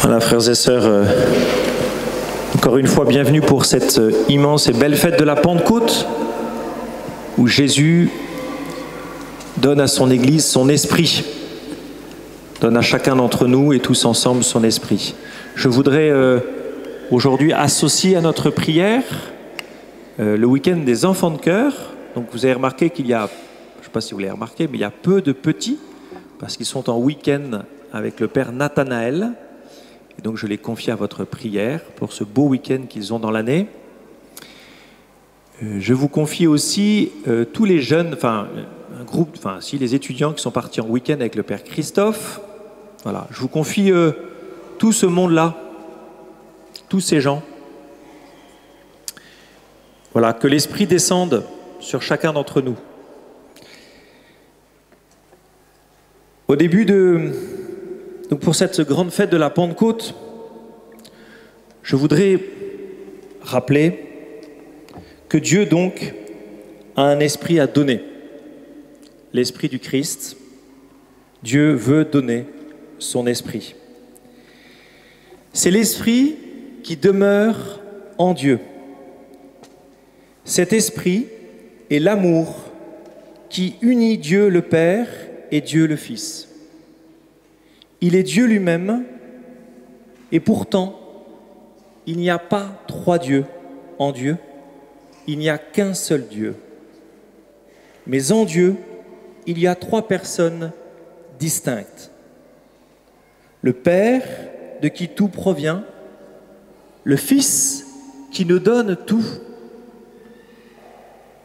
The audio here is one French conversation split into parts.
Voilà, frères et sœurs, encore une fois, bienvenue pour cette immense et belle fête de la Pentecôte, où Jésus donne à son Église son esprit, donne à chacun d'entre nous et tous ensemble son esprit. Je voudrais aujourd'hui associer à notre prière le week-end des enfants de chœur. Donc vous avez remarqué qu'il y a, je ne sais pas si vous l'avez remarqué, mais il y a peu de petits, parce qu'ils sont en week-end avec le Père Nathanaël. Et donc je les confie à votre prière pour ce beau week-end qu'ils ont dans l'année. Je vous confie aussi tous les jeunes, les étudiants qui sont partis en week-end avec le Père Christophe. Voilà, je vous confie tout ce monde-là, tous ces gens. Voilà, que l'Esprit descende sur chacun d'entre nous. Au début donc pour cette grande fête de la Pentecôte, je voudrais rappeler que Dieu donc a un esprit à donner, l'esprit du Christ. Dieu veut donner son esprit. C'est l'esprit qui demeure en Dieu. Cet esprit est l'amour qui unit Dieu le Père et Dieu le Fils. Il est Dieu lui-même, et pourtant, il n'y a pas trois dieux en Dieu, il n'y a qu'un seul Dieu. Mais en Dieu, il y a trois personnes distinctes. Le Père, de qui tout provient, le Fils, qui nous donne tout,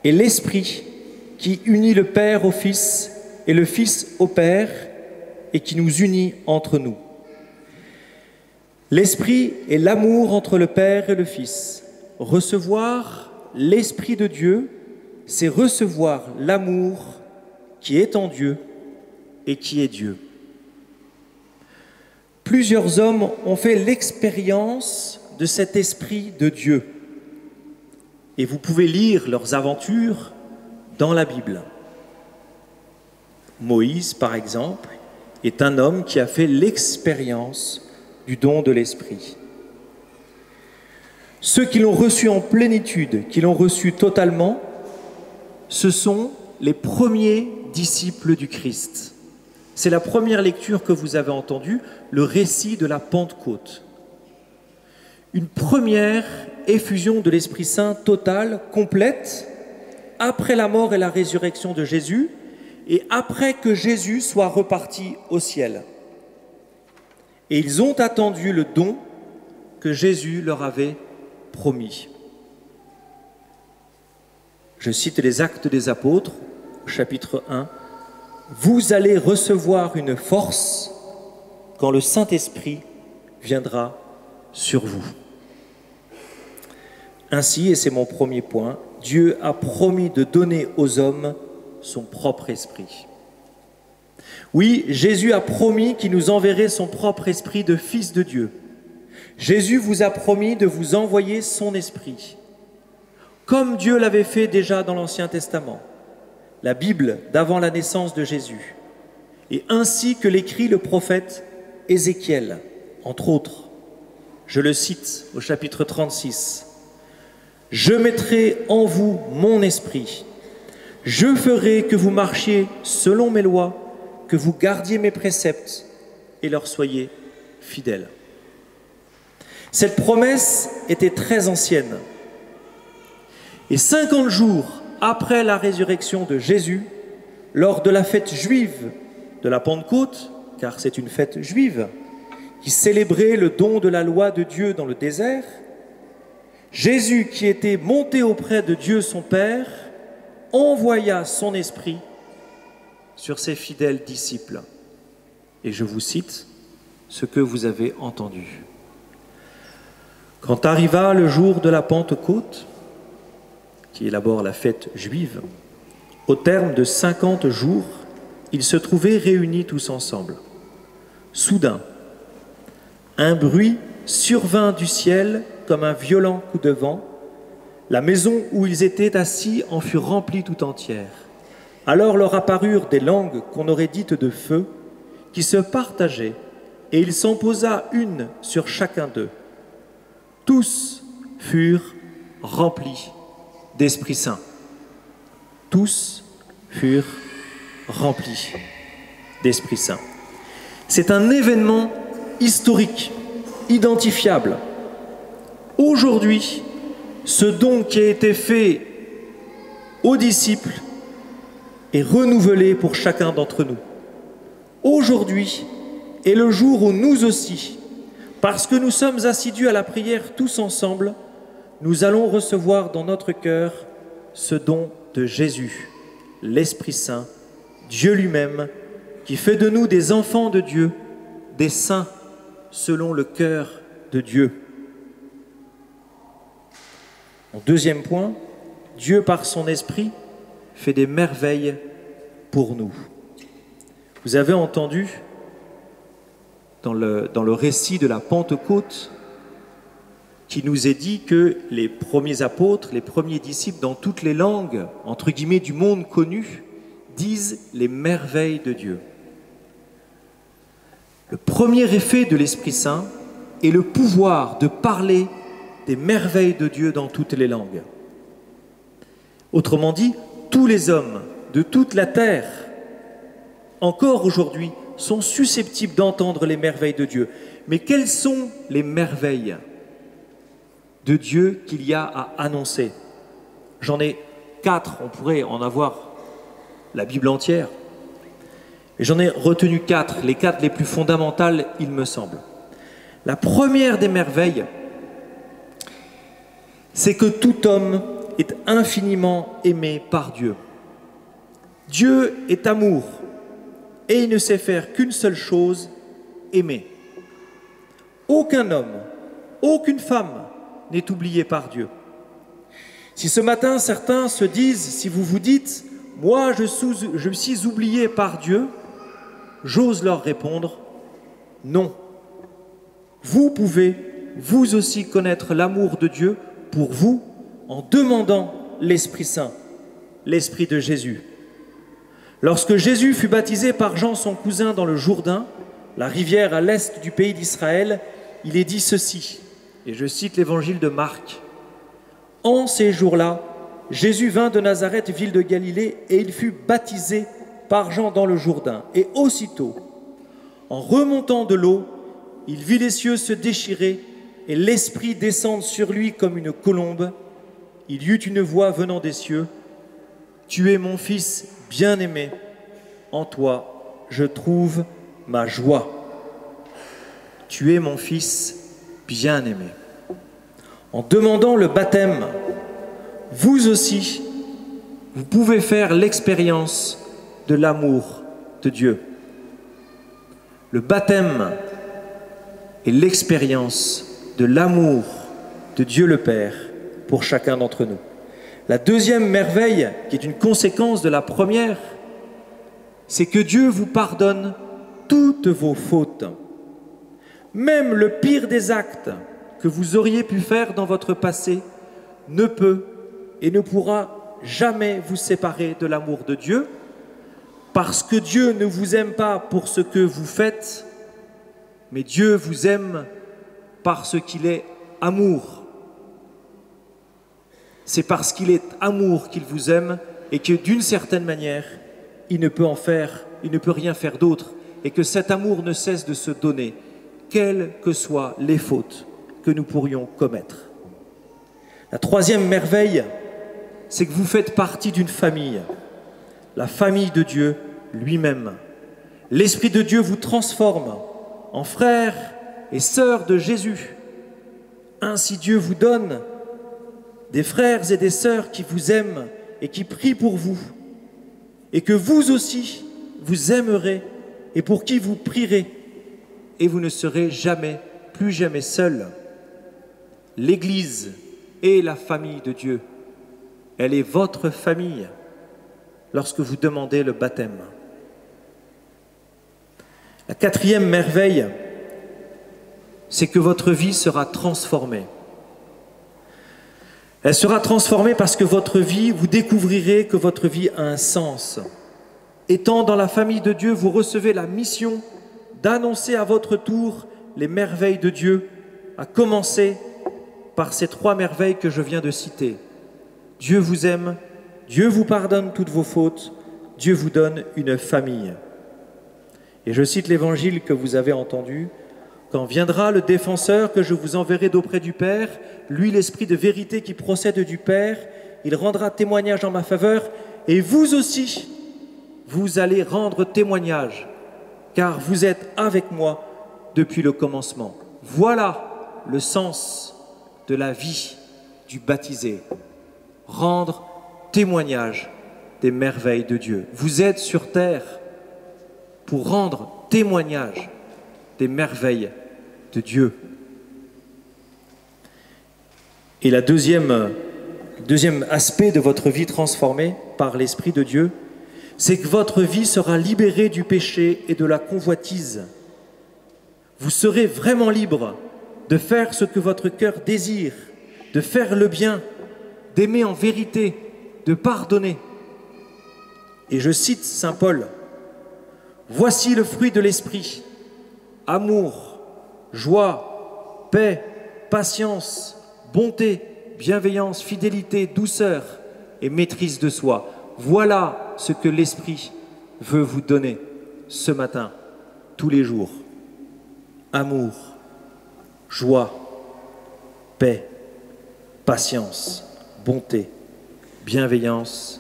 et l'Esprit, qui unit le Père au Fils et le Fils au Père, et qui nous unit entre nous. L'Esprit est l'amour entre le Père et le Fils. Recevoir l'Esprit de Dieu, c'est recevoir l'amour qui est en Dieu et qui est Dieu. Plusieurs hommes ont fait l'expérience de cet Esprit de Dieu. Et vous pouvez lire leurs aventures dans la Bible. Moïse, par exemple, est un homme qui a fait l'expérience du don de l'Esprit. Ceux qui l'ont reçu en plénitude, qui l'ont reçu totalement, ce sont les premiers disciples du Christ. C'est la première lecture que vous avez entendue, le récit de la Pentecôte. Une première effusion de l'Esprit Saint totale, complète, après la mort et la résurrection de Jésus, et après que Jésus soit reparti au ciel. Et ils ont attendu le don que Jésus leur avait promis. Je cite les Actes des Apôtres, chapitre 1. « Vous allez recevoir une force quand le Saint-Esprit viendra sur vous. » Ainsi, et c'est mon premier point, Dieu a promis de donner aux hommes son propre esprit. Oui, Jésus a promis qu'il nous enverrait son propre esprit de Fils de Dieu. Jésus vous a promis de vous envoyer son esprit, comme Dieu l'avait fait déjà dans l'Ancien Testament, la Bible d'avant la naissance de Jésus, et ainsi que l'écrit le prophète Ézéchiel, entre autres. Je le cite au chapitre 36. « Je mettrai en vous mon esprit. Je ferai que vous marchiez selon mes lois, que vous gardiez mes préceptes et leur soyez fidèles. » Cette promesse était très ancienne. Et 50 jours après la résurrection de Jésus, lors de la fête juive de la Pentecôte, car c'est une fête juive, qui célébrait le don de la loi de Dieu dans le désert, Jésus, qui était monté auprès de Dieu son Père, envoya son esprit sur ses fidèles disciples. Et je vous cite ce que vous avez entendu. Quand arriva le jour de la Pentecôte, qui est d'abord la fête juive, au terme de 50 jours, ils se trouvaient réunis tous ensemble. Soudain, un bruit survint du ciel comme un violent coup de vent. La maison où ils étaient assis en fut remplie tout entière. Alors leur apparurent des langues qu'on aurait dites de feu, qui se partageaient et il s'en posa une sur chacun d'eux. Tous furent remplis d'Esprit Saint. Tous furent remplis d'Esprit Saint. C'est un événement historique, identifiable. Aujourd'hui, ce don qui a été fait aux disciples est renouvelé pour chacun d'entre nous. Aujourd'hui est le jour où nous aussi, parce que nous sommes assidus à la prière tous ensemble, nous allons recevoir dans notre cœur ce don de Jésus, l'Esprit Saint, Dieu lui-même, qui fait de nous des enfants de Dieu, des saints selon le cœur de Dieu. En deuxième point, Dieu par son Esprit fait des merveilles pour nous. Vous avez entendu dans le récit de la Pentecôte qui nous est dit que les premiers apôtres, les premiers disciples dans toutes les langues, entre guillemets, du monde connu, disent les merveilles de Dieu. Le premier effet de l'Esprit Saint est le pouvoir de parler des merveilles de Dieu dans toutes les langues. Autrement dit, tous les hommes de toute la terre, encore aujourd'hui, sont susceptibles d'entendre les merveilles de Dieu. Mais quelles sont les merveilles de Dieu qu'il y a à annoncer? J'en ai 4, on pourrait en avoir la Bible entière. Et j'en ai retenu 4, les 4 les plus fondamentales, il me semble. La première des merveilles, c'est que tout homme est infiniment aimé par Dieu. Dieu est amour et il ne sait faire qu'une seule chose, aimer. Aucun homme, aucune femme n'est oublié par Dieu. Si ce matin certains se disent, si vous vous dites « moi je suis oublié par Dieu », j'ose leur répondre « non ». Vous pouvez vous aussi connaître l'amour de Dieu pour vous en demandant l'Esprit Saint, l'Esprit de Jésus. Lorsque Jésus fut baptisé par Jean, son cousin, dans le Jourdain, la rivière à l'est du pays d'Israël, il est dit ceci, et je cite l'évangile de Marc. « En ces jours-là, Jésus vint de Nazareth, ville de Galilée, et il fut baptisé par Jean dans le Jourdain. Et aussitôt, en remontant de l'eau, il vit les cieux se déchirer et l'Esprit descendre sur lui comme une colombe. Il y eut une voix venant des cieux. « Tu es mon Fils bien-aimé, en toi je trouve ma joie. » Tu es mon Fils bien-aimé. En demandant le baptême, vous aussi, vous pouvez faire l'expérience de l'amour de Dieu. Le baptême est l'expérience de l'amour de Dieu le Père pour chacun d'entre nous. La deuxième merveille, qui est une conséquence de la première, c'est que Dieu vous pardonne toutes vos fautes. Même le pire des actes que vous auriez pu faire dans votre passé ne peut et ne pourra jamais vous séparer de l'amour de Dieu, parce que Dieu ne vous aime pas pour ce que vous faites, mais Dieu vous aime parce qu'il est amour. C'est parce qu'il est amour qu'il vous aime et que d'une certaine manière, il ne peut rien faire d'autre et que cet amour ne cesse de se donner, quelles que soient les fautes que nous pourrions commettre. La troisième merveille, c'est que vous faites partie d'une famille, la famille de Dieu lui-même. L'Esprit de Dieu vous transforme en frères et sœurs de Jésus. Ainsi Dieu vous donne des frères et des sœurs qui vous aiment et qui prient pour vous, et que vous aussi, vous aimerez et pour qui vous prierez, et vous ne serez jamais, plus jamais seul. L'Église est la famille de Dieu. Elle est votre famille lorsque vous demandez le baptême. La quatrième merveille, c'est que votre vie sera transformée. Elle sera transformée parce que votre vie, vous découvrirez que votre vie a un sens. Étant dans la famille de Dieu, vous recevez la mission d'annoncer à votre tour les merveilles de Dieu, à commencer par ces 3 merveilles que je viens de citer. Dieu vous aime, Dieu vous pardonne toutes vos fautes, Dieu vous donne une famille. Et je cite l'évangile que vous avez entendu. Quand viendra le défenseur que je vous enverrai d'auprès du Père, lui l'esprit de vérité qui procède du Père, il rendra témoignage en ma faveur, et vous aussi, vous allez rendre témoignage, car vous êtes avec moi depuis le commencement. Voilà le sens de la vie du baptisé, rendre témoignage des merveilles de Dieu. Vous êtes sur terre pour rendre témoignage des merveilles de Dieu. Et le deuxième aspect de votre vie transformée par l'Esprit de Dieu, c'est que votre vie sera libérée du péché et de la convoitise. Vous serez vraiment libre de faire ce que votre cœur désire, de faire le bien, d'aimer en vérité, de pardonner. Et je cite saint Paul, « Voici le fruit de l'esprit, amour, joie, paix, patience, bonté, bienveillance, fidélité, douceur et maîtrise de soi. Voilà ce que l'Esprit veut vous donner ce matin, tous les jours. Amour, joie, paix, patience, bonté, bienveillance,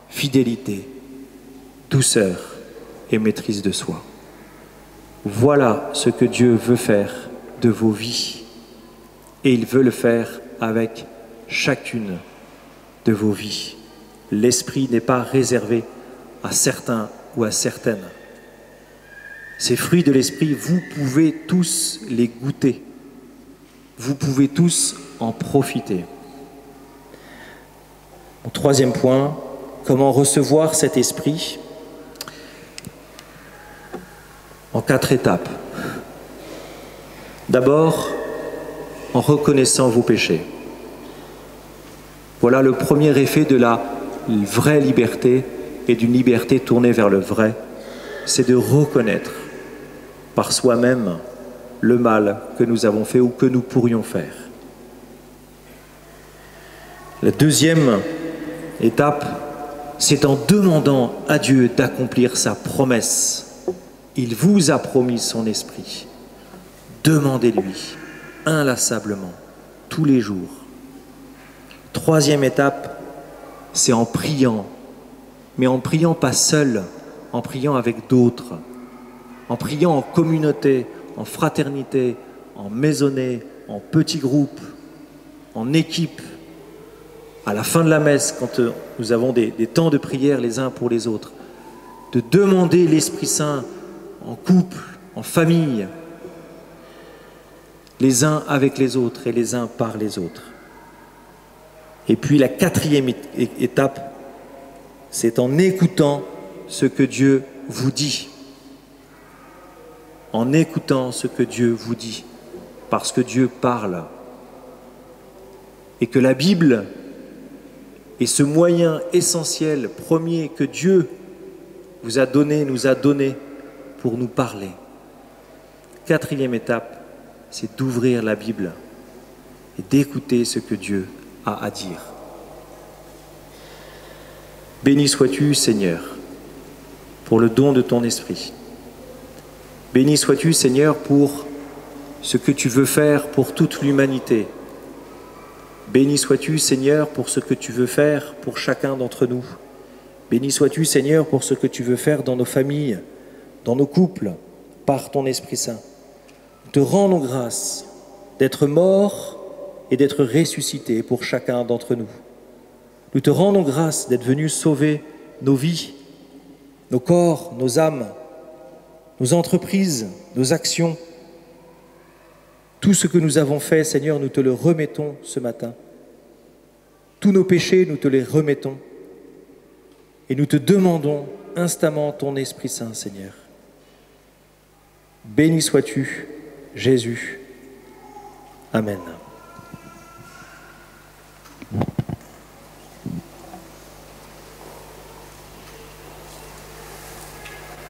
fidélité, douceur et maîtrise de soi. Voilà ce que Dieu veut faire de vos vies. Et il veut le faire avec chacune de vos vies. L'esprit n'est pas réservé à certains ou à certaines. Ces fruits de l'esprit, vous pouvez tous les goûter. Vous pouvez tous en profiter. Mon 3e point, comment recevoir cet esprit? En 4 étapes. D'abord, en reconnaissant vos péchés. Voilà le premier effet de la vraie liberté et d'une liberté tournée vers le vrai, c'est de reconnaître par soi-même le mal que nous avons fait ou que nous pourrions faire. La 2e étape, c'est en demandant à Dieu d'accomplir sa promesse. Il vous a promis son esprit. Demandez-lui inlassablement, tous les jours. 3e étape, c'est en priant, mais en priant pas seul, en priant avec d'autres, en priant en communauté, en fraternité, en maisonnée, en petits groupes, en équipe, à la fin de la messe, quand nous avons des temps de prière les uns pour les autres, de demander l'Esprit Saint en couple, en famille, les uns avec les autres et les uns par les autres. Et puis la 4e étape, c'est en écoutant ce que Dieu vous dit. En écoutant ce que Dieu vous dit, parce que Dieu parle. Et que la Bible est ce moyen essentiel, premier, que Dieu vous a donné, nous a donné pour nous parler. 4e étape, c'est d'ouvrir la Bible et d'écouter ce que Dieu a à dire. Béni sois-tu, Seigneur, pour le don de ton esprit. Béni sois-tu, Seigneur, pour ce que tu veux faire pour toute l'humanité. Béni sois-tu, Seigneur, pour ce que tu veux faire pour chacun d'entre nous. Béni sois-tu, Seigneur, pour ce que tu veux faire dans nos familles, dans nos couples, par ton Esprit Saint. Nous te rendons grâce d'être mort et d'être ressuscité pour chacun d'entre nous. Nous te rendons grâce d'être venu sauver nos vies, nos corps, nos âmes, nos entreprises, nos actions. Tout ce que nous avons fait, Seigneur, nous te le remettons ce matin. Tous nos péchés, nous te les remettons. Et nous te demandons instamment ton Esprit Saint, Seigneur. Béni sois-tu, Jésus. Amen.